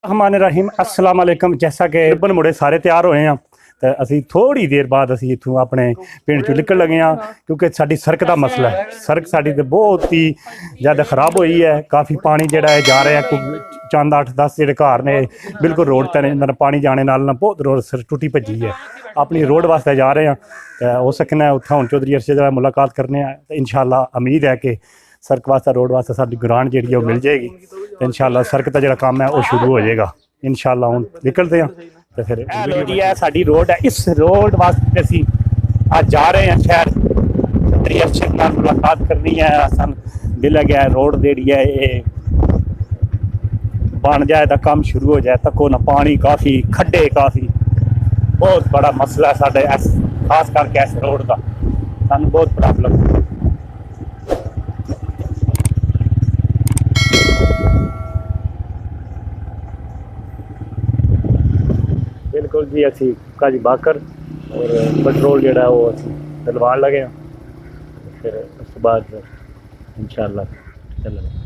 रहमान रहीम अस्सलाम वालेकुम। जैसा कि रिबन मुड़े सारे तैयार होए हैं तो असी थोड़ी देर बाद असी इत्थों अपने पिंड चों निकल लगे हैं क्योंकि साडी सड़क का मसला है। सड़क साडी तो बहुत ही ज़्यादा खराब हुई है। काफ़ी पानी जिहड़ा है जा रहा है। चंद 8-10 जिहड़े घर ने बिल्कुल रोड ते पानी जाने नाल ना बहुत रोड टुटी भजी है। अपनी रोड वास्ते जा रहे हैं तो हो सकना उत्थों हुण चौधरी अरशद नाल मुलाकात करने तो इंशाअल्लाह उम्मीद है कि सड़क वास्ते रोड वास्ते साडी ग्रांट जी मिल जाएगी तो इंशाअल्लाह सड़क का जो काम है वो शुरू हो जाएगा। इंशाअल्लाह हुण निकलते हैं तो फिर जी है साडी रोड है। इस रोड वास्ते असीं आज जा रहे हैं शहर चौधरी अरशद नाल मुलाकात करनी है। असन दिल है गया रोड जी है ये बन जाए तो काम शुरू हो जाए। तको ना पानी काफ़ी खड्डे काफ़ी बहुत बड़ा मसला है साडे खास करके इस रोड का सानू बहुत प्रॉब्लम। बिल्कुल जी असी काजी बाकर और पेट्रोल जोड़ा वो असी डलवान लगे हैं फिर उस बाद इंशाअल्लाह चलेंगे।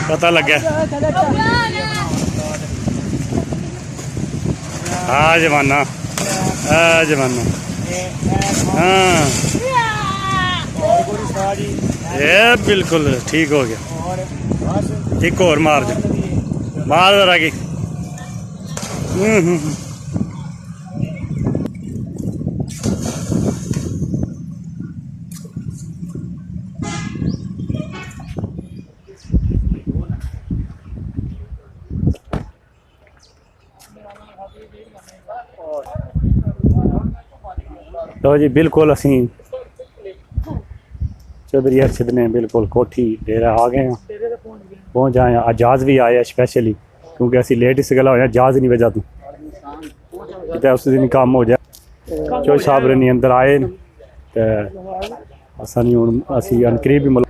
पता लगे हाँ जमाना हाँ ये बिल्कुल ठीक हो गया। एक और मार दो मार जरा की तो जी बिल्कुल असी चौधरी अरशद ने बिल्कुल कोठी डेरा आ गए हैं पहुँच जाए। आज जहाज़ भी आया स्पैशली क्योंकि असी लेट इस गला होया जहाज़ नहीं बजा तो उस दिन काम हो जाए। चौधरी साहब नहीं अंदर आए तो असा नहीं हूँ असी अनकरीब भी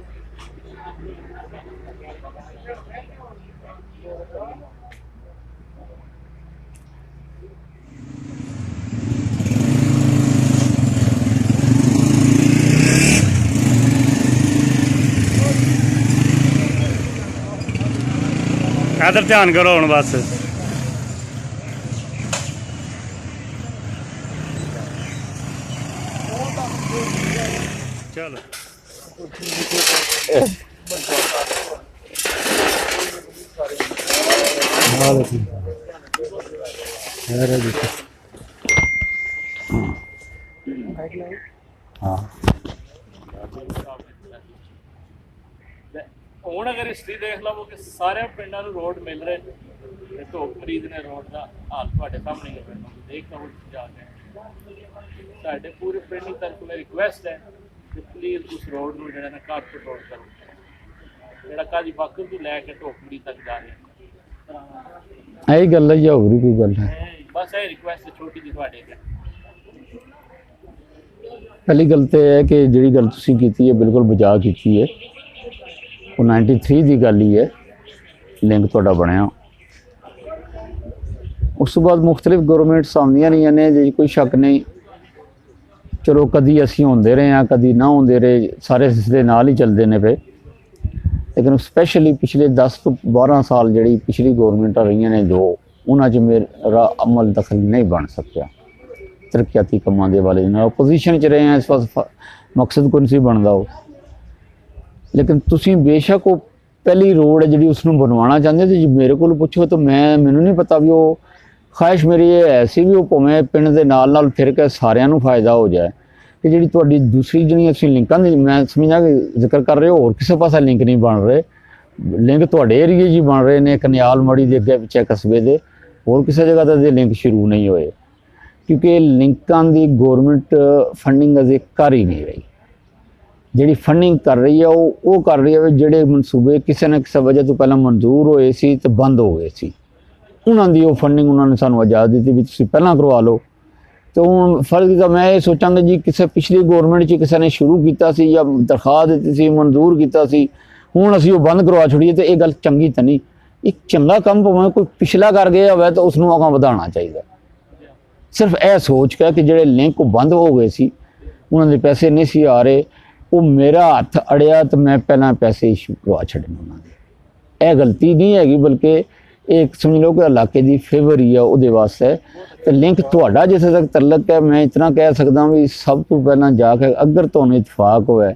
इधर ध्यान करो हूँ बस चलो हाँ ਹੁਣ अगर हिस्ट्री देख लो कि सारे पिंडों को रोड मिल रहे तो मरीज ने रोड का हाल थोड़े सामने ही है देख लो जाके साढ़े पूरे पिंड तक मेरी रिक्वेस्ट है कि प्लीज़ उस रोड को जो कारपेट रोड करो जो काजी बाकर तो लैके ढोकमरी तक जा रहे यही गल है या होर कोई गल है। बस ये रिक्वेस्ट छोटी जी थोड़े पहली गल तो है कि जी गल तुसीं कीती है बिल्कुल बचा की है। वो 93 की गल ही है लिंक थोड़ा बनया उस बाद मुख्तलिफ गवर्नमेंट्स आउंदियां रही ने जी कोई शक नहीं। चलो कदी असी होंदे रहे हैं कदी ना होंदे रहे सारे सिलसिले नाल ही चलते हैं पे लेकिन स्पैशली पिछले 10 तो 12 साल जी पिछली गवर्नमेंट रही ने जो उन्होंने मेरा अमल दखल नहीं बन सकिया। तरक्याती कामों के वाले ओपोजिशन च रहे हैं इस वक्त मकसद को नहीं बनता हो लेकिन तुसी बेशक वो ਪਹਿਲੀ ਰੋਡ ਹੈ ਜਿਹੜੀ ਉਸ ਨੂੰ ਬਣਵਾਉਣਾ ਚਾਹੁੰਦੇ ਤੇ ਜੇ ਮੇਰੇ ਕੋਲ ਪੁੱਛੋ ਤਾਂ ਮੈਨੂੰ ਨਹੀਂ ਪਤਾ ਵੀ ਉਹ ਖਾਹਿਸ਼ ਮੇਰੀ ਇਹ ਹੈ ਸੀ ਵੀ ਉਹ ਭਾਵੇਂ ਪਿੰਡ ਦੇ ਨਾਲ ਫਿਰ ਕੇ ਸਾਰਿਆਂ ਨੂੰ ਫਾਇਦਾ ਹੋ ਜਾਏ। ਕਿ ਜਿਹੜੀ ਤੁਹਾਡੀ ਦੂਸਰੀ ਜਿਹੜੀ ਅਸੀਂ ਲਿੰਕਾਂ ਦੀ ਮੈਂ ਸਮਝਾਂ ਕਿ ਜ਼ਿਕਰ ਕਰ ਰਹੇ ਹੋ, ਹੋਰ ਕਿਸੇ ਪਾਸੇ ਲਿੰਕ ਨਹੀਂ ਬਣ ਰਹੇ, ਲਿੰਕ ਤੁਹਾਡੇ ਏਰੀਏ 'ਚ ਹੀ ਬਣ ਰਹੇ ਨੇ, ਕਨਿਆਲ ਮੜੀ ਦੇ ਅੱਗੇ ਪਿੱਛੇ ਕਸਬੇ ਦੇ, ਹੋਰ ਕਿਸੇ ਜਗ੍ਹਾ ਤੇ ਲਿੰਕ ਸ਼ੁਰੂ ਨਹੀਂ ਹੋਏ ਕਿਉਂਕਿ ਲਿੰਕਾਂ ਦੀ ਗੌਰਮੈਂਟ ਫੰਡਿੰਗ ਅਜੇ ਕਰ ਹੀ ਨਹੀਂ ਰਹੀ। ਜਿਹੜੀ ਫੰਡਿੰਗ ਕਰ ਰਹੀ ਹੈ ਉਹ ਕਰ ਰਹੀ ਹੈ ਜਿਹੜੇ ਮਨਸੂਬੇ ਕਿਸੇ ਨਾ ਕਿਸੇ ਵਜ੍ਹਾ ਤੋਂ ਪਹਿਲਾਂ ਮਨਜ਼ੂਰ ਹੋਏ ਸੀ ਤੇ ਬੰਦ ਹੋ ਗਏ ਸੀ, ਉਹਨਾਂ ਦੀ ਉਹ ਫੰਡਿੰਗ ਉਹਨਾਂ ਨੇ ਸਾਨੂੰ ਇਜਾਜ਼ਤ ਦਿੱਤੀ ਵੀ ਤੁਸੀਂ ਪਹਿਲਾਂ ਕਰਵਾ ਲਓ। ਤੇ ਹੁਣ ਫਰਕ ਤਾਂ ਮੈਂ ਇਹ ਸੋਚਾਂਗਾ ਜੀ ਕਿਸੇ ਪਿਛਲੀ ਗੌਰਮੈਂਟ 'ਚ ਕਿਸੇ ਨੇ ਸ਼ੁਰੂ ਕੀਤਾ ਸੀ ਜਾਂ ਦਰਖਾਸਤ ਦਿੱਤੀ ਸੀ, ਮਨਜ਼ੂਰ ਕੀਤਾ ਸੀ, ਹੁਣ ਅਸੀਂ ਉਹ ਬੰਦ ਕਰਵਾ ਛੱਡੀਏ ਤੇ ਇਹ ਗੱਲ ਚੰਗੀ ਤਾਂ ਨਹੀਂ। ਇੱਕ ਚੰਗਾ ਕੰਮ ਭਾਵੇਂ ਕੋਈ ਪਿਛਲਾ ਕਰ ਗਿਆ ਹੋਵੇ ਤਾਂ ਉਸ ਨੂੰ ਅੱਗੇ ਵਧਾਉਣਾ ਚਾਹੀਦਾ। ਸਿਰਫ ਇਹ ਸੋਚ ਕੇ ਕਿ ਜਿਹੜੇ ਲਿੰਕ ਬੰਦ ਹੋ ਗਏ ਸੀ ਉਹਨਾਂ ਦੇ ਪੈਸੇ ਨਹੀਂ ਸੀ ਆ ਰਹੇ, ਉਹ ਮੇਰਾ ਹੱਥ ਅੜਿਆ ਤਾਂ ਮੈਂ ਪਹਿਲਾਂ ਪੈਸੇ ਇਸ਼ੂ ਕਰਵਾ ਛੱਡਣੇ ਉਹਨਾਂ ਦੇ। ਇਹ ਗਲਤੀ ਨਹੀਂ ਹੈਗੀ ਬਲਕਿ ਇਹ ਸਮਝ ਲਓ ਕਿ ਇਲਾਕੇ ਦੀ ਫੇਵਰ ਹੀ ਆ ਉਹਦੇ ਵਾਸਤੇ। ਤੇ ਲਿੰਕ ਤੁਹਾਡਾ ਜਿੱਥੇ ਤੱਕ ਤਲਕ ਹੈ ਮੈਂ ਇਤਨਾ ਕਹਿ ਸਕਦਾ ਵੀ ਸਭ ਤੋਂ ਪਹਿਲਾਂ ਜਾ ਕੇ ਅਗਰ ਤੁਹਾਨੂੰ ਇਤਫਾਕ ਹੋਇਆ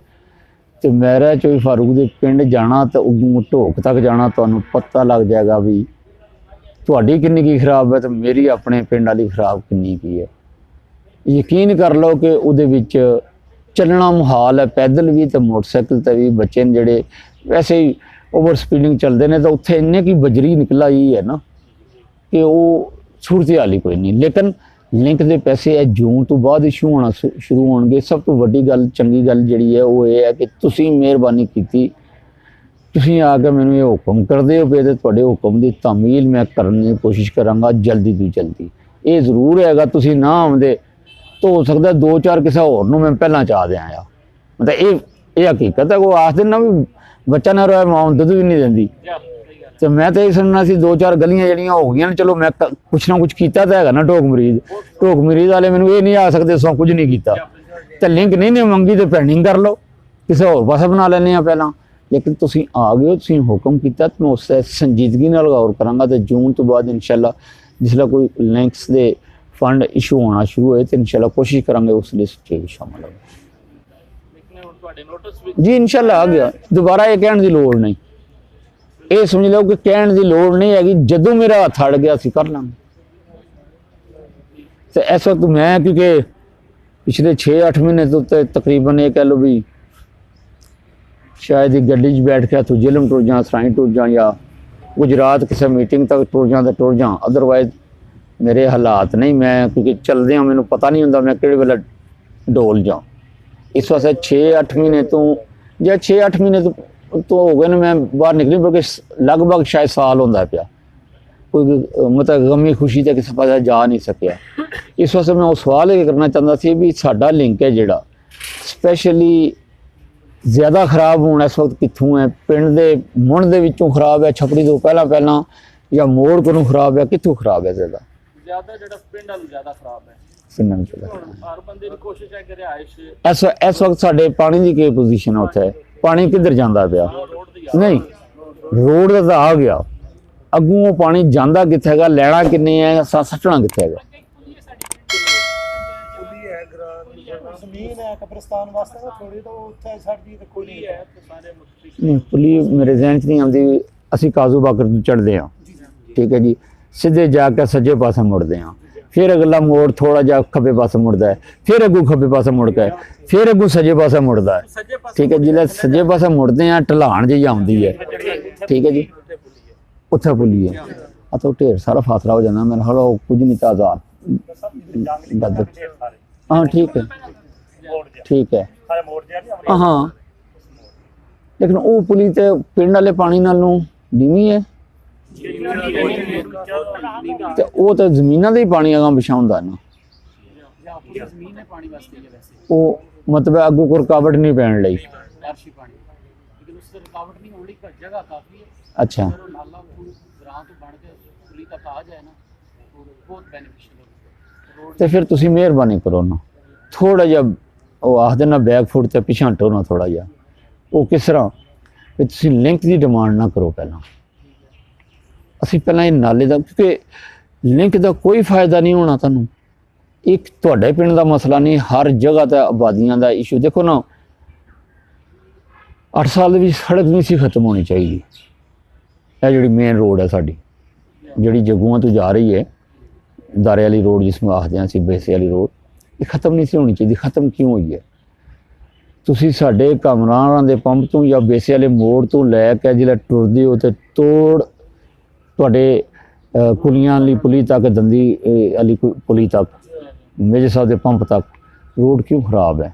ਤੇ ਮੇਰਾ ਚੋਈ ਫਾਰੂਕ ਦੇ ਪਿੰਡ ਜਾਣਾ ਤਾਂ ਉਦੋਂ ਢੋਕ ਤੱਕ ਜਾਣਾ, ਤੁਹਾਨੂੰ ਪਤਾ ਲੱਗ ਜਾਏਗਾ ਵੀ ਤੁਹਾਡੀ ਕਿੰਨੀ ਕੀ ਖਰਾਬ ਹੈ ਤੇ ਮੇਰੀ ਆਪਣੇ ਪਿੰਡ ਵਾਲੀ ਖਰਾਬ ਕਿੰਨੀ ਕੀ ਹੈ। ਯਕੀਨ ਕਰ ਲਓ ਕਿ ਉਹਦੇ ਵਿੱਚ ਚੱਲਣਾ ਮੁਹਾਲ ਹੈ, ਪੈਦਲ ਵੀ ਤੇ ਮੋਟਰਸਾਈਕਲ ਤੇ ਵੀ। ਬੱਚੇ ਨੇ ਜਿਹੜੇ ਵੈਸੇ ਹੀ ਓਵਰ ਸਪੀਡਿੰਗ ਚੱਲਦੇ ਨੇ ਤਾਂ ਉੱਥੇ ਇੰਨੇ ਕੀ ਬਜਰੀ ਨਿਕਲ ਆਈ ਹੈ ਨਾ ਕਿ ਉਹ ਸੂਰਤ ਹਾਲ ਹੀ ਕੋਈ ਨਹੀਂ। ਲੇਕਿਨ ਲਿੰਕ ਦੇ ਪੈਸੇ ਇਹ ਜੂਨ ਤੋਂ ਬਾਅਦ ਇਸ਼ੂ ਹੋਣਾ ਸ਼ੁਰੂ ਹੋਣਗੇ। ਸਭ ਤੋਂ ਵੱਡੀ ਗੱਲ ਚੰਗੀ ਗੱਲ ਜਿਹੜੀ ਹੈ ਉਹ ਇਹ ਹੈ ਕਿ ਤੁਸੀਂ ਮਿਹਰਬਾਨੀ ਕੀਤੀ, ਤੁਸੀਂ ਆ ਕੇ ਮੈਨੂੰ ਇਹ ਹੁਕਮ ਕਰਦੇ ਹੋ ਪਏ ਤੇ ਤੁਹਾਡੇ ਹੁਕਮ ਦੀ ਤਾਮੀਲ ਮੈਂ ਕਰਨ ਦੀ ਕੋਸ਼ਿਸ਼ ਕਰਾਂਗਾ ਜਲਦੀ ਤੋਂ ਜਲਦੀ। ਇਹ ਜ਼ਰੂਰ ਹੈਗਾ ਤੁਸੀਂ ਨਾ ਆਉਂਦੇ ਤਾਂ ਹੋ ਸਕਦਾ 2-4 ਕਿਸੇ ਹੋਰ ਨੂੰ ਮੈਂ ਪਹਿਲਾਂ ਚਾਹ ਦਿਆਂ ਆ। ਮਤਲਬ ਇਹ ਹਕੀਕਤ ਹੈ। ਉਹ ਆਖਦੇ ਨਾ ਵੀ ਬੱਚਾ ਨਾ ਰੋਏ ਮਾਂ ਦੁੱਧ ਵੀ ਨਹੀਂ ਦਿੰਦੀ, ਤੇ ਮੈਂ ਤਾਂ ਇਹ ਸੁਣਨਾ ਸੀ 2-4 ਗਲੀਆਂ ਜਿਹੜੀਆਂ ਹੋ ਗਈਆਂ ਨੇ, ਚਲੋ ਮੈਂ ਕੁਛ ਨਾ ਕੁਛ ਕੀਤਾ ਤਾਂ ਹੈਗਾ ਨਾ। ਢੋਕ ਮਰੀਜ਼ ਵਾਲੇ ਮੈਨੂੰ ਇਹ ਨਹੀਂ ਆ ਸਕਦੇ ਸੋ ਕੁਝ ਨਹੀਂ ਕੀਤਾ ਤੇ ਲਿੰਕ ਨਹੀਂ ਨੇ ਮੰਗੀ ਤੇ ਪੈਂਡਿੰਗ ਕਰ ਲਓ, ਕਿਸੇ ਹੋਰ ਪਾਸੇ ਬਣਾ ਲੈਂਦੇ ਆ ਪਹਿਲਾਂ। ਲੇਕਿਨ ਤੁਸੀਂ ਆ ਗਏ ਹੋ, ਤੁਸੀਂ ਹੁਕਮ ਕੀਤਾ ਤੇ ਮੈਂ ਉਸ ਸੰਜੀਦਗੀ ਨਾਲ ਗੌਰ ਕਰਾਂਗਾ ਤੇ ਜੂਨ ਤੋਂ ਬਾਅਦ ਇਨਸ਼ਾਅੱਲਾ ਜਿਸਲਾ ਕੋਈ ਲਿੰਕਸ ਦੇ ਫੰਡ ਇਸ਼ੂ ਹੋਣਾ ਸ਼ੁਰੂ ਹੋਏ ਤੇ ਇਨਸ਼ਾਅੱਲਾ ਕੋਸ਼ਿਸ਼ ਕਰਾਂਗੇ ਉਸ ਲਿਸਟ 'ਚ ਸ਼ਾਮਲ ਹੋਵੇ। ਜੀ ਇਨਸ਼ਾਅੱਲਾ ਆ ਗਿਆ, ਦੁਬਾਰਾ ਇਹ ਕਹਿਣ ਦੀ ਲੋੜ ਨਹੀਂ। ਇਹ ਸਮਝ ਲਓ ਕਿ ਕਹਿਣ ਦੀ ਲੋੜ ਨਹੀਂ ਹੈਗੀ, ਜਦੋਂ ਮੇਰਾ ਹੱਥ ਅੜ ਗਿਆ ਅਸੀਂ ਕਰ ਲਾਂਗੇ। ਤੇ ਇਸ ਵਕਤ ਮੈਂ ਕਿਉਂਕਿ ਪਿਛਲੇ 6-8 ਮਹੀਨੇ ਤੋਂ ਤਕਰੀਬਨ ਇਹ ਕਹਿ ਲਓ ਵੀ ਸ਼ਾਇਦ ਇਹ ਗੱਡੀ 'ਚ ਬੈਠ ਕੇ ਤੂੰ ਜ਼ਿਲ੍ਹਮ ਟੁਰ ਜਾ, ਸਰਾਈ ਟੁਰ ਜਾ ਜਾਂ ਗੁਜਰਾਤ ਕਿਸੇ ਮੀਟਿੰਗ ਤੱਕ ਟੁਰ ਜਾ ਤਾਂ ਟੁਰ ਜਾ, ਅਦਰਵਾਈਜ਼ ਮੇਰੇ ਹਾਲਾਤ ਨਹੀਂ। ਮੈਂ ਕਿਉਂਕਿ ਚੱਲਦਿਆਂ ਮੈਨੂੰ ਪਤਾ ਨਹੀਂ ਹੁੰਦਾ ਮੈਂ ਕਿਹੜੇ ਵੇਲੇ ਡੋਲ ਜਾ। ਇਸ ਵਾਸਤੇ 6-8 ਮਹੀਨੇ ਤੋਂ ਜਾਂ 6-8 ਮਹੀਨੇ ਤੋਂ ਹੋ ਗਏ ਨੇ ਮੈਂ ਬਾਹਰ ਨਿਕਲੀ, ਬਲਕਿ ਲਗਭਗ ਸ਼ਾਇਦ ਸਾਲ ਹੁੰਦਾ ਪਿਆ। ਕੋਈ ਮਤਲਬ ਗਮੀ ਖੁਸ਼ੀ ਤੇ ਕਿਸੇ ਪਾਸੇ ਜਾ ਨਹੀਂ ਸਕਿਆ। ਇਸ ਵਾਸਤੇ ਮੈਂ ਉਹ ਸਵਾਲ ਇਹ ਕਰਨਾ ਚਾਹੁੰਦਾ ਸੀ ਵੀ ਸਾਡਾ ਲਿੰਕ ਹੈ ਜਿਹੜਾ ਸਪੈਸ਼ਲੀ ਜ਼ਿਆਦਾ ਖਰਾਬ ਹੋਣਾ ਇਸ ਵਕਤ ਕਿੱਥੋਂ ਹੈ? ਪਿੰਡ ਦੇ ਮੁੰਡ ਦੇ ਵਿੱਚੋਂ ਖਰਾਬ ਹੈ, ਛਪੜੀ ਤੋਂ ਪਹਿਲਾਂ ਜਾਂ ਮੋੜ ਕੋਲੋਂ ਖਰਾਬ ਹੈ, ਕਿੱਥੋਂ ਖਰਾਬ ਹੈ? ਜ਼ਿਆਦਾ ਜਿਹੜਾ ਪਿੰਡ ਨਾਲ ਜ਼ਿਆਦਾ ਖਰਾਬ ਹੈ। ਹਰ ਬੰਦੇ ਦੀ ਕੋਸ਼ਿਸ਼ ਹੈ ਕਿ ਰਿਹਾਇਸ਼ ਇਸ ਵਕਤ ਸਾਡੇ ਪਾਣੀ ਦੀ ਕੀ ਪੋਜੀਸ਼ਨ ਹੈ? ਉੱਥੇ ਪਾਣੀ ਕਿੱਧਰ ਜਾਂਦਾ ਪਿਆ? ਨਹੀਂ, ਰੋਡ ਦਾ ਤਾਂ ਆ ਗਿਆ, ਅੱਗੋਂ ਉਹ ਪਾਣੀ ਜਾਂਦਾ ਕਿੱਥੇ ਹੈਗਾ? ਲੈਣਾ ਕਿੰਨੇ ਹੈ? ਸੱਟਣਾ ਕਿੱਥੇ ਹੈਗਾ? ਪੁਲੀ ਮੇਰੇ ਜ਼ਿਹਨ 'ਚ ਨਹੀਂ ਆਉਂਦੀ। ਅਸੀਂ ਕਾਜ਼ੂ ਬਾਕਰ ਤੋਂ ਚੜ੍ਹਦੇ ਹਾਂ, ਠੀਕ ਹੈ ਜੀ, ਸਿੱਧੇ ਜਾ ਕੇ ਸੱਜੇ ਪਾਸੇ ਮੁੜਦੇ ਹਾਂ, ਫਿਰ ਅਗਲਾ ਮੋੜ ਥੋੜਾ ਜਿਹਾ ਖੱਬੇ ਪਾਸੇ ਮੁੜਦਾ ਹੈ, ਫਿਰ ਅੱਗੋਂ ਖੱਬੇ ਪਾਸੇ ਮੁੜ ਕੇ ਫਿਰ ਅੱਗੋਂ ਸੱਜੇ ਪਾਸੇ ਮੁੜਦਾ ਹੈ, ਠੀਕ ਹੈ। ਜਿਲੇ ਸੱਜੇ ਪਾਸੇ ਮੁੜਦੇ ਆ ਢਲਾਣ ਜਿਹੀ ਆਉਂਦੀ ਹੈ, ਠੀਕ ਹੈ ਜੀ, ਉੱਥੇ ਪੁਲੀ ਹੈ। ਤਾਂ ਢੇਰ ਸਾਰਾ ਫਾਸਲਾ ਹੋ ਜਾਂਦਾ। ਮੇਰੇ ਹਾਲ ਕੁਝ ਨਹੀਂ ਤਾਂ ਆਜ਼ਾਦ ਹਾਂ, ਠੀਕ ਹੈ ਠੀਕ ਹੈ ਹਾਂ। ਲੇਕਿਨ ਉਹ ਪੁਲੀ ਤੇ ਪਿੰਡ ਵਾਲੇ ਪਾਣੀ ਨਾਲੋਂ ਨੀਵੀਂ ਹੈ ਤੇ ਉਹ ਤਾਂ ਜ਼ਮੀਨਾਂ ਦਾ ਹੀ ਪਾਣੀ ਅਗਾਂ ਵਿਛਾਉਂਦਾ ਨਾ। ਉਹ ਮਤਲਬ ਅੱਗੋਂ ਕੋਈ ਰੁਕਾਵਟ ਨਹੀਂ ਪੈਣ ਲਈ। ਅੱਛਾ, ਤੇ ਫਿਰ ਤੁਸੀਂ ਮਿਹਰਬਾਨੀ ਕਰੋ ਨਾ ਥੋੜਾ ਜਿਹਾ ਉਹ ਆਖਦੇ ਨਾ ਬੈਕ ਫੁੱਟ ਤੇ ਪਿਛਾਂ ਹਟੋ ਨਾ ਥੋੜਾ ਜਿਹਾ। ਉਹ ਕਿਸ ਤਰ੍ਹਾਂ ਵੀ ਤੁਸੀਂ ਲਿੰਕ ਦੀ ਡਿਮਾਂਡ ਨਾ ਕਰੋ ਪਹਿਲਾਂ। ਅਸੀਂ ਪਹਿਲਾਂ ਇਹ ਨਾਲੇ ਦਾ, ਕਿਉਂਕਿ ਲਿੰਕ ਦਾ ਕੋਈ ਫਾਇਦਾ ਨਹੀਂ ਹੋਣਾ ਤੁਹਾਨੂੰ। ਇੱਕ ਤੁਹਾਡੇ ਪਿੰਡ ਦਾ ਮਸਲਾ ਨਹੀਂ, ਹਰ ਜਗ੍ਹਾ ਤੇ ਆਬਾਦੀਆਂ ਦਾ ਇਸ਼ੂ। ਦੇਖੋ ਨਾ, 8 ਸਾਲ ਦੇ ਵਿੱਚ ਸੜਕ ਨਹੀਂ ਸੀ ਖਤਮ ਹੋਣੀ ਚਾਹੀਦੀ। ਇਹ ਜਿਹੜੀ ਮੇਨ ਰੋਡ ਹੈ ਸਾਡੀ, ਜਿਹੜੀ ਜਗੂਆਂ ਤੋਂ ਜਾ ਰਹੀ ਹੈ, ਦਾਰੇ ਵਾਲੀ ਰੋਡ ਜਿਸ ਨੂੰ ਆਖਦੇ ਹਾਂ ਅਸੀਂ, ਬੇਸੇ ਵਾਲੀ ਰੋਡ, ਇਹ ਖਤਮ ਨਹੀਂ ਸੀ ਹੋਣੀ ਚਾਹੀਦੀ। ਖਤਮ ਕਿਉਂ ਹੋਈ ਹੈ? ਤੁਸੀਂ ਸਾਡੇ ਕਮਰਾਰਾਂ ਦੇ ਪੰਪ ਤੋਂ ਜਾਂ ਬੇਸੇ ਵਾਲੇ ਮੋੜ ਤੋਂ ਲੈ ਕੇ ਜਿਹੜਾ ਟੁਰਦੇ ਹੋ ਤੇ ਤੋੜ ਤੁਹਾਡੇ ਕੁਲੀਆਂ ਵਾਲੀ ਪੁਲੀ ਤੱਕ, ਦੰਦੀ ਵਾਲੀ ਪੁਲੀ ਤੱਕ, ਮੇਜਰ ਸਾਹਿਬ ਦੇ ਪੰਪ ਤੱਕ ਰੋਡ ਕਿਉਂ ਖਰਾਬ ਹੈ?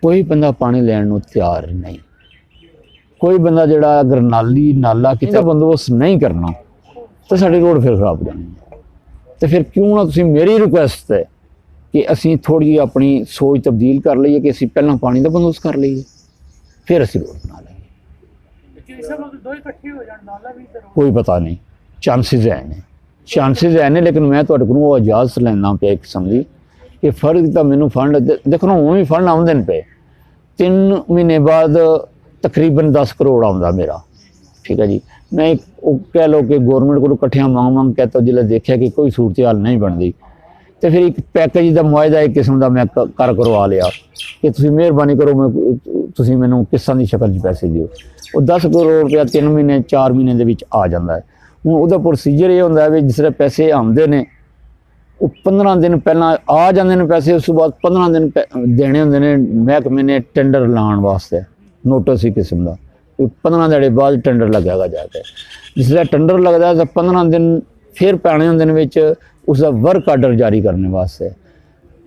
ਕੋਈ ਬੰਦਾ ਪਾਣੀ ਲੈਣ ਨੂੰ ਤਿਆਰ ਨਹੀਂ। ਕੋਈ ਬੰਦਾ ਜਿਹੜਾ ਅਗਰ ਨਾਲਾ ਕੀਤਾ ਬੰਦੋਬਸਤ ਨਹੀਂ ਕਰਨਾ ਤਾਂ ਸਾਡੀ ਰੋਡ ਫਿਰ ਖਰਾਬ ਹੋ ਜਾਣੀ ਹੈ। ਤੇ ਫਿਰ ਕਿਉਂ ਨਾ ਤੁਸੀਂ, ਮੇਰੀ ਰਿਕੁਐਸਟ ਹੈ ਕਿ ਅਸੀਂ ਥੋੜ੍ਹੀ ਜਿਹੀ ਆਪਣੀ ਸੋਚ ਤਬਦੀਲ ਕਰ ਲਈਏ ਕਿ ਅਸੀਂ ਪਹਿਲਾਂ ਪਾਣੀ ਦਾ ਬੰਦੋਬਸਤ ਕਰ ਲਈਏ, ਫਿਰ ਅਸੀਂ ਰੋਡ ਬਣਾ ਲਈਏ। ਕੋਈ ਪਤਾ ਨਹੀਂ, ਚਾਂਸਿਸ ਹੈ ਨੇ ਲੇਕਿਨ ਮੈਂ ਤੁਹਾਡੇ ਕੋਲੋਂ ਉਹ ਇਜਾਜ਼ਤ ਲੈਣਾ ਪਿਆ ਇੱਕ ਕਿਸਮ ਦੀ ਕਿ ਫਰਕ ਤਾਂ ਮੈਨੂੰ ਫੰਡ ਦੇਖੋ ਨਾ, ਹੁਣ ਵੀ ਫੰਡ ਆਉਂਦੇ ਨੇ ਪਏ। 3 ਮਹੀਨੇ ਬਾਅਦ ਤਕਰੀਬਨ 10 ਕਰੋੜ ਆਉਂਦਾ ਮੇਰਾ, ਠੀਕ ਹੈ ਜੀ। ਮੈਂ ਉਹ ਕਹਿ ਲਓ ਕਿ ਗੌਰਮੈਂਟ ਕੋਲੋਂ ਇਕੱਠਿਆਂ ਮੰਗ ਕੇ ਤਾਂ ਜਦੋਂ ਦੇਖਿਆ ਕਿ ਕੋਈ ਸੂਰਤ ਹਾਲ ਨਹੀਂ ਬਣਦੀ ਤੇ ਫਿਰ ਇੱਕ ਪੈਕੇਜ ਦਾ ਮੁਆਇਦਾ ਇੱਕ ਕਿਸਮ ਦਾ ਮੈਂ ਕਰਵਾ ਲਿਆ ਕਿ ਤੁਸੀਂ ਮਿਹਰਬਾਨੀ ਕਰੋ, ਤੁਸੀਂ ਮੈਨੂੰ ਕਿਸ਼ਤਾਂ ਦੀ ਸ਼ਕਲ 'ਚ ਪੈਸੇ ਦਿਓ। ਉਹ 10 ਕਰੋੜ ਰੁਪਇਆ 3 ਮਹੀਨੇ 4 ਮਹੀਨੇ ਦੇ ਵਿੱਚ ਆ ਜਾਂਦਾ ਹੈ। ਹੁਣ ਉਹਦਾ ਪ੍ਰੋਸੀਜਰ ਇਹ ਹੁੰਦਾ ਵੀ ਜਿਸ ਤਰ੍ਹਾਂ ਪੈਸੇ ਆਉਂਦੇ ਨੇ ਉਹ 15 ਦਿਨ ਪਹਿਲਾਂ ਆ ਜਾਂਦੇ ਨੇ ਪੈਸੇ, ਉਸ ਤੋਂ ਬਾਅਦ 15 ਦਿਨ ਦੇਣੇ ਹੁੰਦੇ ਨੇ ਮਹਿਕਮੇ ਨੇ ਟੈਂਡਰ ਲਾਉਣ ਵਾਸਤੇ, ਨੋਟਿਸ ਹੀ ਕਿਸਮ ਦਾ 15 ਦਿਨ ਬਾਅਦ ਟੈਂਡਰ ਲੱਗੇਗਾ ਜਾ ਕੇ। ਜਿਸ ਤਰ੍ਹਾਂ ਟੈਂਡਰ ਲੱਗਦਾ ਤਾਂ 15 ਦਿਨ ਫਿਰ ਪਾਣੇ ਹੁੰਦੇ ਨੇ ਵਿੱਚ ਉਸ ਦਾ ਵਰਕ ਆਰਡਰ ਜਾਰੀ ਕਰਨ ਵਾਸਤੇ,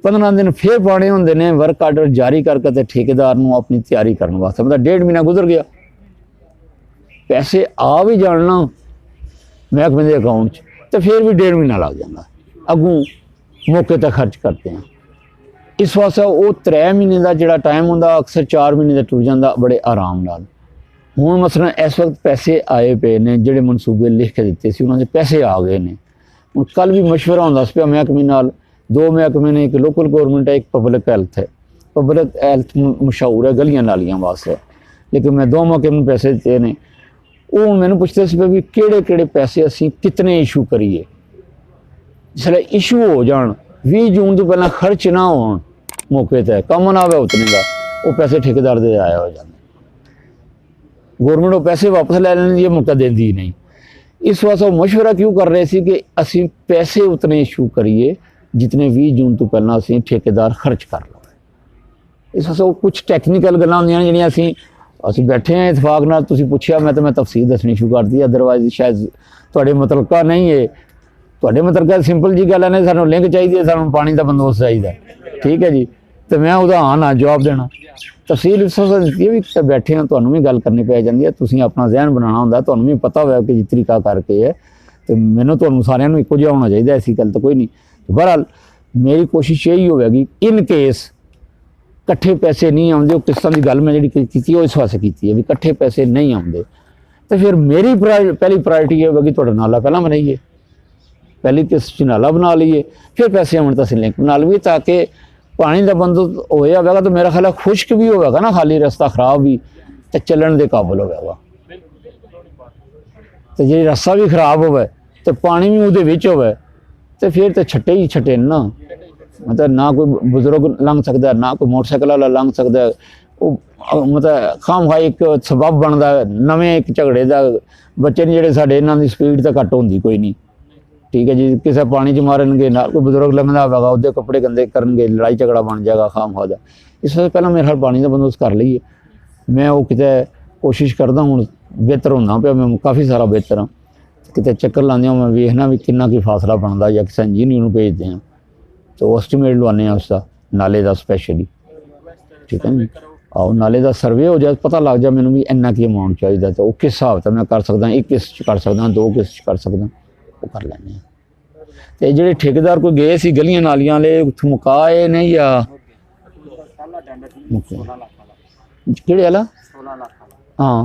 15 ਦਿਨ ਫਿਰ ਪਾਣੇ ਹੁੰਦੇ ਨੇ ਵਰਕ ਆਰਡਰ ਜਾਰੀ ਕਰਕੇ ਤੇ ਠੇਕੇਦਾਰ ਨੂੰ ਆਪਣੀ ਤਿਆਰੀ ਕਰਨ ਵਾਸਤੇ। ਮਤਲਬ 1.5 ਮਹੀਨਾ ਗੁਜ਼ਰ ਗਿਆ, ਪੈਸੇ ਆ ਵੀ ਜਾਣਾ ਮਹਿਕਮੇ ਦੇ ਅਕਾਊਂਟ 'ਚ ਤੇ ਫਿਰ ਵੀ 1.5 ਮਹੀਨਾ ਲੱਗ ਜਾਂਦਾ, ਅੱਗੋਂ ਮੌਕੇ 'ਤੇ ਖਰਚ ਕਰਦੇ ਹਾਂ। ਇਸ ਵਾਸਤੇ ਉਹ 3 ਮਹੀਨੇ ਦਾ ਜਿਹੜਾ ਟਾਈਮ ਹੁੰਦਾ ਅਕਸਰ 4 ਮਹੀਨੇ ਦਾ ਟੁਰ ਜਾਂਦਾ ਬੜੇ ਆਰਾਮ ਨਾਲ। ਹੁਣ ਮਸਲਾ ਇਸ ਵਕਤ ਪੈਸੇ ਆਏ ਪਏ ਨੇ, ਜਿਹੜੇ ਮਨਸੂਬੇ ਲਿਖ ਕੇ ਦਿੱਤੇ ਸੀ ਉਹਨਾਂ ਦੇ ਪੈਸੇ ਆ ਗਏ ਨੇ। ਹੁਣ ਕੱਲ੍ਹ ਵੀ ਮਸ਼ਵਰਾ ਹੁੰਦਾ ਸੀ ਪਿਆ ਮਹਿਕਮੇ ਨਾਲ, 2 ਮਹਿਕਮੇ ਨੇ, ਇੱਕ ਲੋਕਲ ਗੌਰਮੈਂਟ ਹੈ, ਇੱਕ ਪਬਲਿਕ ਹੈਲਥ ਹੈ। ਪਬਲਿਕ ਹੈਲਥ ਮਸ਼ਹੂਰ ਹੈ ਗਲੀਆਂ ਨਾਲੀਆਂ ਵਾਸਤੇ, ਲੇਕਿਨ ਮੈਂ 2 ਮਹਿਕਮੇ ਨੂੰ ਪੈਸੇ ਦਿੱਤੇ ਨੇ। ਉਹ ਹੁਣ ਮੈਨੂੰ ਪੁੱਛਦੇ ਸੀ ਵੀ ਕਿਹੜੇ ਪੈਸੇ ਅਸੀਂ ਕਿਤਨੇ ਇਸ਼ੂ ਕਰੀਏ। ਜਿਸ ਵੇਲੇ ਇਸ਼ੂ ਹੋ ਜਾਣ 20 ਜੂਨ ਤੋਂ ਪਹਿਲਾਂ ਖਰਚ ਨਾ ਹੋਣ, ਮੌਕੇ 'ਤੇ ਕੰਮ ਨਾ ਆਵੇ ਉਤਨੇ ਦਾ, ਉਹ ਪੈਸੇ ਠੇਕੇਦਾਰ ਦੇ ਆਇਆ ਹੋ ਜਾਂਦੇ। ਗੌਰਮੈਂਟ ਉਹ ਪੈਸੇ ਵਾਪਸ ਲੈ ਲੈਂਦੀ ਹੈ, ਮੌਕਾ ਦਿੰਦੀ ਨਹੀਂ। ਇਸ ਵਾਸਤੇ ਉਹ ਮਸ਼ਵਰਾ ਕਿਉਂ ਕਰ ਰਹੇ ਸੀ ਕਿ ਅਸੀਂ ਪੈਸੇ ਉਤਨੇ ਇਸ਼ੂ ਕਰੀਏ ਜਿਤਨੇ 20 ਜੂਨ ਤੋਂ ਪਹਿਲਾਂ ਅਸੀਂ ਠੇਕੇਦਾਰ ਖਰਚ ਕਰ ਲਵੇ। ਇਸ ਵਾਸਤੇ ਉਹ ਕੁਝ ਟੈਕਨੀਕਲ ਗੱਲਾਂ ਹੁੰਦੀਆਂ ਨੇ ਜਿਹੜੀਆਂ ਅਸੀਂ ਬੈਠੇ ਹਾਂ ਇਤਫਾਕ ਨਾਲ, ਤੁਸੀਂ ਪੁੱਛਿਆ ਮੈਂ ਤਫਸੀਲ ਦੱਸਣੀ ਸ਼ੁਰੂ ਕਰਤੀ, ਅਦਰਵਾਈਜ਼ ਸ਼ਾਇਦ ਤੁਹਾਡੇ ਮੁਤਲਕਾ ਨਹੀਂ ਹੈ। ਤੁਹਾਡੇ ਮੁਤਲਕਾ ਸਿੰਪਲ ਜੀ ਗੱਲ ਹੈ ਨੇ, ਸਾਨੂੰ ਲਿੰਕ ਚਾਹੀਦੀ ਹੈ, ਸਾਨੂੰ ਪਾਣੀ ਦਾ ਬੰਦੋਬਸਤ ਚਾਹੀਦਾ, ਠੀਕ ਹੈ ਜੀ, ਤੇ ਮੈਂ ਉਹਦਾ ਹਾਂ ਨਾ ਜਵਾਬ ਦੇਣਾ। ਤਫਸੀਲ ਇਸ ਵਾਸਤੇ ਦਿੱਤੀ ਹੈ ਵੀ ਬੈਠੇ ਹਾਂ, ਤੁਹਾਨੂੰ ਵੀ ਗੱਲ ਕਰਨੀ ਪੈ ਜਾਂਦੀ ਹੈ, ਤੁਸੀਂ ਆਪਣਾ ਜ਼ਹਿਨ ਬਣਾਉਣਾ ਹੁੰਦਾ, ਤੁਹਾਨੂੰ ਵੀ ਪਤਾ ਹੋਇਆ ਕਿ ਜਿਸ ਤਰੀਕਾ ਕਰਕੇ ਹੈ, ਤੇ ਮੈਨੂੰ ਤੁਹਾਨੂੰ ਸਾਰਿਆਂ ਨੂੰ ਇੱਕੋ ਜਿਹਾ ਹੋਣਾ ਚਾਹੀਦਾ, ਐਸੀ ਗੱਲ ਤਾਂ ਕੋਈ ਨਹੀਂ। ਬਹਰਹਾਲ ਮੇਰੀ ਕੋਸ਼ਿਸ਼ ਇਹੀ ਹੋਵੇਗੀ ਇਨ ਕੇਸ ਇਕੱਠੇ ਪੈਸੇ ਨਹੀਂ ਆਉਂਦੇ, ਉਹ ਕਿਸ਼ਤਾਂ ਦੀ ਗੱਲ ਮੈਂ ਜਿਹੜੀ ਕੀਤੀ ਉਹ ਇਸ ਵਾਸਤੇ ਕੀਤੀ ਹੈ ਵੀ ਇਕੱਠੇ ਪੈਸੇ ਨਹੀਂ ਆਉਂਦੇ, ਤੇ ਫਿਰ ਮੇਰੀ ਪਹਿਲੀ ਪ੍ਰਾਇਰਟੀ ਇਹ ਹੋਵੇਗੀ ਤੁਹਾਡਾ ਨਾਲਾ ਪਹਿਲਾਂ ਬਣਾਈਏ, ਪਹਿਲੀ ਕਿਸ਼ਤ 'ਚ ਨਾਲਾ ਬਣਾ ਲਈਏ, ਫਿਰ ਪੈਸੇ ਆਉਣ ਤਾਂ ਅਸੀਂ ਲਿੰਕ ਬਣਾ ਲਈਏ, ਤਾਂ ਕਿ ਪਾਣੀ ਦਾ ਬੰਦੋਬਸਤ ਹੋਇਆ ਹੋਵੇਗਾ ਤਾਂ ਮੇਰਾ ਖਿਆਲ ਹੈ ਖੁਸ਼ਕ ਵੀ ਹੋਵੇਗਾ ਨਾ, ਖਾਲੀ ਰਸਤਾ ਖਰਾਬ ਵੀ ਤੇ ਚੱਲਣ ਦੇ ਕਾਬਲ ਹੋਵੇਗਾ। ਤੇ ਜੇ ਰਸਤਾ ਵੀ ਖਰਾਬ ਹੋਵੇ ਤੇ ਪਾਣੀ ਵੀ ਉਹਦੇ ਵਿੱਚ ਹੋਵੇ ਤੇ ਫਿਰ ਤਾਂ ਛੱਟੇ ਹੀ ਛੱਟੇ ਨਾ, ਮਤਲਬ ਨਾ ਕੋਈ ਬਜ਼ੁਰਗ ਲੰਘ ਸਕਦਾ, ਨਾ ਕੋਈ ਮੋਟਰਸਾਈਕਲ ਵਾਲਾ ਲੰਘ ਸਕਦਾ। ਉਹ ਮਤਲਬ ਖਾਮਖਾਈ ਇੱਕ ਸਬਬ ਬਣਦਾ ਨਵੇਂ ਇੱਕ ਝਗੜੇ ਦਾ। ਬੱਚੇ ਨੇ ਜਿਹੜੇ ਸਾਡੇ, ਇਹਨਾਂ ਦੀ ਸਪੀਡ ਤਾਂ ਘੱਟ ਹੁੰਦੀ ਕੋਈ ਨਹੀਂ, ਠੀਕ ਹੈ ਜੀ, ਕਿਸੇ ਪਾਣੀ 'ਚ ਮਾਰਨਗੇ, ਨਾਲ ਕੋਈ ਬਜ਼ੁਰਗ ਲੰਘਦਾ ਹੋਵੇਗਾ ਉਹਦੇ ਕੱਪੜੇ ਗੰਦੇ ਕਰਨਗੇ, ਲੜਾਈ ਝਗੜਾ ਬਣ ਜਾਏਗਾ ਖਾਮਖਾ ਦਾ। ਇਸ ਤੋਂ ਪਹਿਲਾਂ ਮੇਰੇ ਖਿਆਲ ਪਾਣੀ ਦਾ ਬੰਦੋਬਸਤ ਕਰ ਲਈਏ। ਮੈਂ ਉਹ ਕਿਤੇ ਕੋਸ਼ਿਸ਼ ਕਰਦਾ, ਹੁਣ ਬਿਹਤਰ ਹੁੰਦਾ ਪਿਆ, ਮੈਂ ਕਾਫੀ ਸਾਰਾ ਬਿਹਤਰ ਹਾਂ। ਕਿਤੇ ਚੱਕਰ ਲਾਉਂਦੇ ਹਾਂ, ਮੈਂ ਵੇਖਣਾ ਵੀ ਕਿੰਨਾ ਕੀ ਫਾਸਲਾ ਬਣਦਾ, ਜਾਂ ਕਿਸੇ ਇੰਜੀਨੀਅਰ ਨੂੰ ਭੇਜਦੇ ਹਾਂ ਤੇ ਉਹ ਐਸਟੀਮੇਟ ਲਵਾਉਂਦੇ ਹਾਂ ਉਸਦਾ, ਨਾਲੇ ਦਾ ਸਪੈਸ਼ਲੀ, ਠੀਕ ਹੈ ਜੀ। ਆਓ ਨਾਲੇ ਦਾ ਸਰਵੇ ਹੋ ਜਾਏ, ਪਤਾ ਲੱਗ ਜਾ ਮੈਨੂੰ ਵੀ ਇੰਨਾ ਕੀ ਅਮਾਊਂਟ ਚਾਹੀਦਾ, ਤੇ ਉਹ ਕਿਸ ਹਿਸਾਬ ਤਾਂ ਮੈਂ ਕਰ ਸਕਦਾ, 1 ਕਿਸ਼ਤ 'ਚ ਕਰ ਸਕਦਾ, 2 ਕਿਸ਼ਤ 'ਚ ਕਰ ਸਕਦਾ, ਉਹ ਕਰ ਲੈਂਦੇ ਹਾਂ। ਤੇ ਜਿਹੜੇ ਠੇਕੇਦਾਰ ਕੋਈ ਗਏ ਸੀ ਗਲੀਆਂ ਨਾਲੀਆਂ ਵਾਲੇ, ਉੱਥੋਂ ਮੁਕਾਏ ਨੇ ਜਾਂ ਕਿਹੜੇ ਵਾਲਾ? 16 ਲੱਖ ਵਾਲਾ, ਹਾਂ,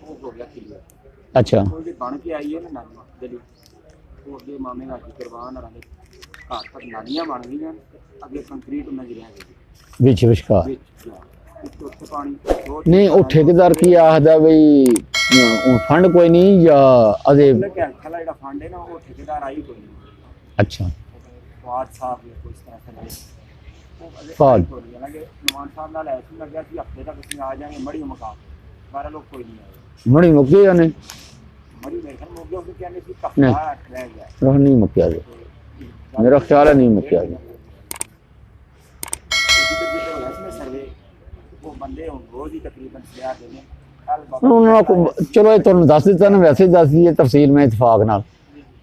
ਉਹ ਹੋ ਗਿਆ ਕਲੀਅਰ। ਅੱਛਾ, ਉਹ ਜੇ ਬਣ ਕੇ ਆਈ ਹੈ ਨਾ ਨਾਲੀ ਗਲੀ, ਉਹ ਅੱਗੇ ਮਾਮੇ ਨਾਲ ਕਰਵਾਨ ਆ ਰਹੇ ਘਰ ਤੱਕ ਨਾਲੀਆਂ ਬਣ ਗਈਆਂ, ਅੱਗੇ ਕੰਕਰੀਟ ਉਹਨਾਂ ਦੀ ਰਹਿ ਗਈ ਵਿੱਚ ਵਿਚਕਾਰ। ਨਹੀਂ ਉਹ ਠੇਕੇਦਾਰ ਕੀ ਆਖਦਾ ਬਈ ਹੁਣ ਫੰਡ ਕੋਈ ਨਹੀਂ, ਜਾਂ ਅਜੇ ਜਿਹੜਾ ਫੰਡ ਹੈ ਨਾ ਉਹ ਠੇਕੇਦਾਰ ਆਈ ਕੋਈ ਨਹੀਂ। ਅੱਛਾ, ਵਾਰਡ ਸਾਹਿਬ ਜਾਂ ਕੋਈ ਇਸ ਤਰ੍ਹਾਂ ਫਾਜ ਨਵਾਨ ਸਾਹਿਬ ਨਾਲ ਐਸੀ ਲੱਗਿਆ ਕਿ ਹਫਤੇ ਤੱਕ ਅਸੀਂ ਆ ਜਾਾਂਗੇ ਮੜੀ ਮੁਕਾਮ 12 ਲੋਕ ਕੋਈ ਨਹੀਂ ਆਏ ਮੜੀ ਮੁੱਕ ਗਏ ਨੇ ਮੜੀ ਮੇਰੇ ਖਿਆਲ ਮੁੱਕ ਗਿਆ ਉਹ ਕਹਿੰਦੇ ਸੀ ਨਹੀਂ। ਕਫਾ ਰਹਿ ਗਿਆ ਰੋਹ ਨਹੀਂ ਮੁੱਕਿਆ ਜੀ ਮੇਰਾ ਖਿਆਲ ਹੈ ਨਹੀਂ ਮੁੱਕਿਆ ਜੀ ਜਿੱਦਾਂ ਹੋਇਆ ਸੀ ਨਾ ਸਰਵੇ ਉਹ ਬੰਦੇ ਹੁਣ ਰੋਜ਼ ਹੀ ਤਕਰੀਬਨ ਲਿਆ ਦੇ ਨੇ ਕੱਲ ਉਹਨਾਂ ਕੋ ਚਲੋ ਇਹ ਤੁਹਾਨੂੰ ਦੱਸ ਦਿੱਤਾ ਨਾ ਵੈਸੇ ਦੱਸ ਦਈਏ ਤਫਸੀਲ ਮੈਂ ਇਤਫਾਕ ਨਾਲ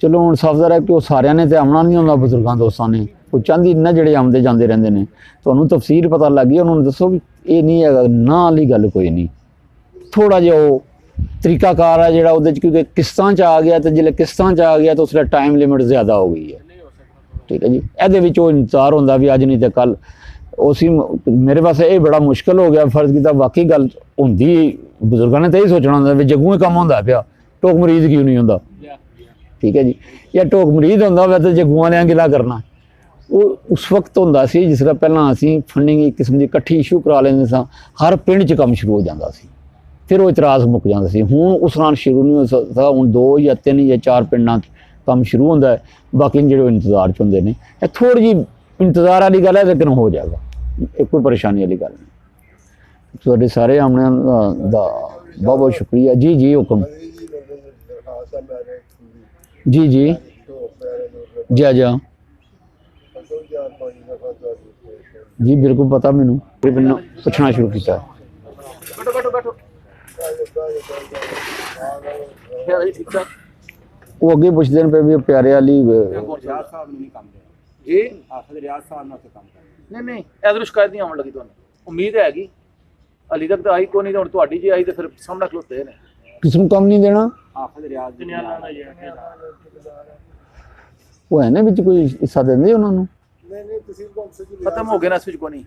ਚਲੋ ਹੁਣ ਸਫਜ਼ਰ ਹੈ ਕਿ ਉਹ ਸਾਰਿਆਂ ਨੇ ਤੇ ਆਉਣਾ ਨਹੀਂ ਹੁੰਦਾ ਬਜ਼ੁਰਗਾਂ ਦੋਸਤਾਂ ਨੇ ਉਹ ਚਾਹੁੰਦੀ ਨਾ ਜਿਹੜੇ ਆਉਂਦੇ ਜਾਂਦੇ ਰਹਿੰਦੇ ਨੇ ਤੁਹਾਨੂੰ ਤਫਸੀਲ ਪਤਾ ਲੱਗ ਗਈ ਉਹਨਾਂ ਨੂੰ ਦੱਸੋ ਵੀ ਇਹ ਨਹੀਂ ਹੈਗਾ ਨਾ ਵਾਲੀ ਗੱਲ ਕੋਈ ਨਹੀਂ ਥੋੜਾ ਜਿਹਾ ਉਹ ਤਰੀਕਾਕਾਰ ਹੈ ਜਿਹੜਾ ਉਹਦੇ ਚ ਕਿਉਂਕਿ ਕਿਸ਼ਤਾਂ ਚ ਆ ਗਿਆ ਤੇ ਜਿਹੜੇ ਕਿਸ਼ਤਾਂ ਚ ਆ ਗਿਆ ਤਾਂ ਉਸਦਾ ਟਾਈਮ ਲਿਮਿਟ ਜ਼ਿਆਦਾ ਹੋ ਗਈ ਹੈ ਠੀਕ ਹੈ ਜੀ ਇਹਦੇ ਵਿੱਚ ਉਹ ਇੰਤਜ਼ਾਰ ਹੁੰਦਾ ਵੀ ਅੱਜ ਨਹੀਂ ਤੇ ਕੱਲ ਉसी ਮੇਰੇ ਵਾਸਤੇ ਇਹ ਬੜਾ ਮੁਸ਼ਕਲ ਹੋ ਗਿਆ ਫਰਜ਼ ਕੀਤਾ ਵਾਕਈ ਗੱਲ ਹੁੰਦੀ ਬਜ਼ੁਰਗਾਂ ਨੇ ਤਾਂ ਇਹ ਸੋਚਣਾ ਹੁੰਦਾ ਵੀ ਜੱਗੂ ਹੀ ਕੰਮ ਹੁੰਦਾ ਪਿਆ ਟੋਕ ਮਰੀਜ਼ ਕਿਉਂ ਨਹੀਂ ਹੁੰਦਾ ਠੀਕ ਹੈ ਜੀ ਜਾਂ ਟੋਕ ਮਰੀਜ਼ ਹੁੰਦਾ ਹੋਵੇ ਤਾਂ ਜੱਗੂਆਂ ਵਾਲਿਆਂ ਗਿਲਾ ਕਰਨਾ ਉਹ ਉਸ ਵਕਤ ਹੁੰਦਾ ਸੀ ਜਿਸ ਤਰ੍ਹਾਂ ਪਹਿਲਾਂ ਅਸੀਂ ਫੰਡਿੰਗ ਇੱਕ ਕਿਸਮ ਦੀ ਇਕੱਠੀ ਇਸ਼ੂ ਕਰਾ ਲੈਂਦੇ ਸਾਂ ਹਰ ਪਿੰਡ 'ਚ ਕੰਮ ਸ਼ੁਰੂ ਹੋ ਜਾਂਦਾ ਸੀ ਫਿਰ ਉਹ ਇਤਰਾਜ਼ ਮੁੱਕ ਜਾਂਦਾ ਸੀ ਹੁਣ ਉਸ ਨਾਲ ਸ਼ੁਰੂ ਨਹੀਂ ਹੋ ਸਕਦਾ ਹੁਣ 2 ਜਾਂ 3 ਜਾਂ 4 ਪਿੰਡਾਂ 'ਚ ਕੰਮ ਸ਼ੁਰੂ ਹੁੰਦਾ ਹੈ ਬਾਕੀ ਜਿਹੜੇ ਇੰਤਜ਼ਾਰ 'ਚ ਹੁੰਦੇ ਨੇ ਇਹ ਥੋੜ੍ਹੀ ਜਿਹੀ ਇੰਤਜ਼ਾਰ ਵਾਲੀ ਗੱਲ ਹੈ ਲੇਕਿਨ ਹੋ ਜਾਏਗਾ ਇਹ ਕੋਈ ਪਰੇਸ਼ਾਨੀ ਵਾਲੀ ਗੱਲ ਨਹੀਂ ਤੁਹਾਡੇ ਸਾਰੇ ਆਮਣਿਆਂ ਦਾ ਬਹੁਤ ਬਹੁਤ ਸ਼ੁਕਰੀਆ ਜੀ ਜੀ ਹੁਕਮ ਜੀ ਜੀ ਜੀ ਜਾ ਜੀ ਬਿਲਕੁਲ ਪਤਾ ਮੈਨੂੰ ਪੁੱਛਣਾ ਸ਼ੁਰੂ ਕੀਤਾ ਉਹ ਅੱਗੇ ਪੁੱਛਦੇ ਨੇ ਪਏ ਵੀ ਪਿਆਰੇ ਵਾਲੀ ਰਿਆਜ਼ ਸਾਹਿਬ ਨੂੰ ਨਹੀਂ ਕੰਮ ਦੇ ਜੀ ਆਖਰ ਰਿਆਜ਼ ਸਾਹਿਬ ਨਾਲ ਤੇ ਕੰਮ ਕਰ ਨਹੀਂ ਇਧਰ ਸ਼ਿਕਾਇਤ ਨਹੀਂ ਆਉਣ ਲੱਗੀ ਤੁਹਾਨੂੰ ਉਮੀਦ ਹੈਗੀ ਹਾਲੀ ਤੱਕ ਤਾਂ ਆਈ ਕੋਈ ਨਹੀਂ ਹੁਣ ਤੁਹਾਡੀ ਜੇ ਆਈ ਤੇ ਫਿਰ ਸਾਹਮਣੇ ਖਲੋਤੇ ਨੇ ਕਿਸ ਨੂੰ ਕੰਮ ਨਹੀਂ ਦੇਣਾ ਆਖਰ ਰਿਆਜ਼ ਦੀ ਉਹ ਹੈ ਨਾ ਵਿੱਚ ਕੋਈ ਹਿੱਸਾ ਦਿੰਦੇ ਉਹਨਾਂ ਨੂੰ ਖਤਮ ਹੋ ਗਿਆ ਨਾ ਇਸ ਵਿੱਚ ਕੋਈ ਨਹੀਂ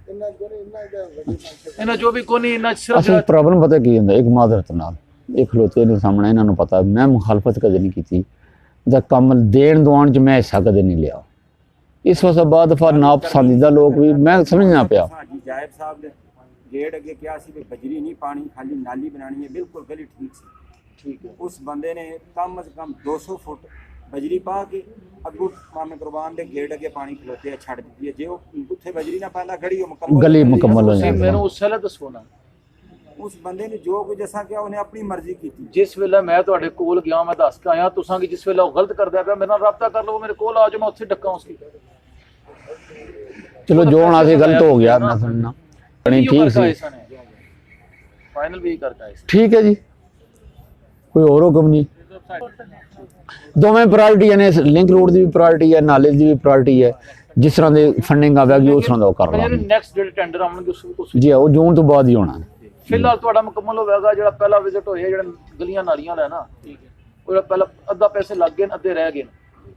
ਇਹਨਾਂ ਜੋ ਵੀ ਕੋਈ ਨਹੀਂ ਇਹਨਾਂ ਸਿਰਫ ਅਸਲ ਪ੍ਰੋਬਲਮ ਪਤਾ ਕੀ ਹੁੰਦਾ ਇੱਕ ਮਾਦਰਤ ਨਾਲ ਇਹ ਖਲੋਤੇ ਨੇ ਸਾਹਮਣੇ ਇਹਨਾਂ ਨੂੰ ਪਤਾ ਮੈਂ ਮੁਖਾਲਫਤ ਕਦੇ ਨਹੀਂ ਕੀਤੀ ਦਾ ਕੰਮ ਦੇਣ ਦਵਾਉਣ 'ਚ ਮੈਂ ਹਿੱਸਾ ਕਦੇ ਨਹੀਂ ਲਿਆ ਇਸ ਵਜ੍ਹਾ ਬਾਅਦ ਫਿਰ ਨਾਪਸੰਦੀਦਾ ਲੋਕ ਵੀ ਮੈਂ ਸਮਝਣਾ ਪਿਆ ਹਾਜੀ ਜਾਇਬ ਸਾਹਿਬ ਨੇ ਗੇਟ ਅੱਗੇ ਕਿਹਾ ਸੀ ਵੀ ਬਜਰੀ ਨਹੀਂ ਪਾਣੀ ਖਾਲੀ ਨਾਲੀ ਬਣਾਣੀ ਹੈ ਬਿਲਕੁਲ ਗਲੀ ਠੀਕ ਸੀ ਠੀਕ ਹੈ ਉਸ ਬੰਦੇ ਨੇ ਕਮ ਸੇ ਕਮ 200 ਫੁੱਟ ਬਜਰੀ ਪਾ ਕੇ ਅੱਗੂ ਮਾਮੇ ਕੁਰਬਾਨ ਦੇ ਗੇਟ ਅੱਗੇ ਪਾਣੀ ਖਲੋਤੇ ਛੱਡ ਦਿੱਤੀ ਹੈ ਜੇ ਉਹ ਉੱਥੇ ਬਜਰੀ ਨਾ ਪਾਉਂਦਾ ਗਲੀ ਉਹ ਮੁਕੰਮਲ ਗਲੀ ਮੁਕੰਮਲ ਹੋ ਤੁਸੀਂ ਜਾਂਦੀ ਮੈਨੂੰ ਉਸ ਵੇਲੇ ਦੱਸੋ ਨਾ ਉਸ ਬੰਦੇ ਨੇ ਜੋ ਕੁਝ ਜੈਸਾ ਕਿਹਾ ਉਹਨੇ ਆਪਣੀ ਮਰਜ਼ੀ ਕੀਤੀ ਜਿਸ ਵੇਲੇ ਮੈਂ ਤੁਹਾਡੇ ਕੋਲ ਗਿਆ ਮੈਂ ਦੱਸ ਕੇ ਆਇਆ ਤੁਸਾਂ ਕਿ ਜਿਸ ਵੇਲੇ ਉਹ ਗਲਤ ਕਰਦਾ ਪਿਆ ਮੇਰੇ ਨਾਲ ਰਾਬਤਾ ਕਰ ਲਓ ਮੇਰੇ ਕੋਲ ਆ ਜਾਓ ਮੈਂ ਉੱਥੇ ਡੱਕਾਂ ਉਸकी ਚਲੋ ਜੋ ਹੋਣਾ ਸੀ ਗਲਤ ਹੋ ਗਿਆ ਮੈਂ ਸੁਣਨਾ ਬਣੀ ਠੀਕ ਸੀ ਫਾਈਨਲ ਵੀ ਕਰਤਾ ਹੈ ਠੀਕ ਹੈ ਜੀ ਕੋਈ ਹੋਰ ਹੁਕਮ ਨਹੀਂ ਦੋਵੇਂ ਪ੍ਰਾਇੋਰਟੀਆਂ ਨੇ ਲਿੰਕ ਰੋਡ ਦੀ ਵੀ ਪ੍ਰਾਇੋਰਟੀ ਹੈ ਨਾਲੇ ਦੀ ਵੀ ਪ੍ਰਾਇੋਰਟੀ ਹੈ ਜਿਸ ਤਰ੍ਹਾਂ ਦੇ ਫੰਡਿੰਗ ਆਵੇਗੀ ਉਸ ਤਰ੍ਹਾਂ ਦਾ ਉਹ ਕਰ ਲਾਂਗੇ ਨੈਕਸਟ ਜਿਹੜੇ ਟੈਂਡਰ ਆਉਣਗੇ ਉਸ ਜੀ ਉਹ ਜੂਨ ਤੋਂ ਬਾਅਦ ਹੀ ਹੋਣਾ ਫਿਲਹਾਲ ਤੁਹਾਡਾ ਮੁਕੰਮਲ ਹੋਵੇਗਾ ਜਿਹੜਾ ਪਹਿਲਾ ਵਿਜ਼ਿਟ ਹੋਇਆ ਜਿਹੜਾ ਗਲੀਆਂ ਨਾਲੀਆਂ ਵਾਲਾ ਨਾ ਠੀਕ ਹੈ ਉਹ ਪਹਿਲਾਂ ਅੱਧਾ ਪੈਸੇ ਲੱਗ ਗਏ ਅੱਧੇ ਰਹਿ ਗਏ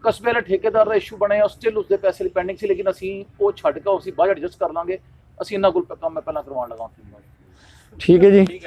ਕਸਬੇ ਵਾਲੇ ਠੇਕੇਦਾਰ ਦਾ ਇਸ਼ੂ ਬਣਿਆ ਸਟਿਲ ਉਸਦੇ ਪੈਸੇ ਲਈ ਪੈਂਡਿੰਗ ਸੀ ਲੇਕਿਨ ਅਸੀਂ ਉਹ ਛੱਡ ਕੇ ਅਸੀਂ ਬਾਅਦ ਐਡਜਸਟ ਕਰ ਲਾਂਗੇ ਅਸੀਂ ਇਹਨਾਂ ਕੋਲ ਕੰਮ ਮੈਂ ਪਹਿਲਾਂ ਕਰਵਾਉਣ ਲਗਾ ਠੀਕ ਹੈ ਜੀ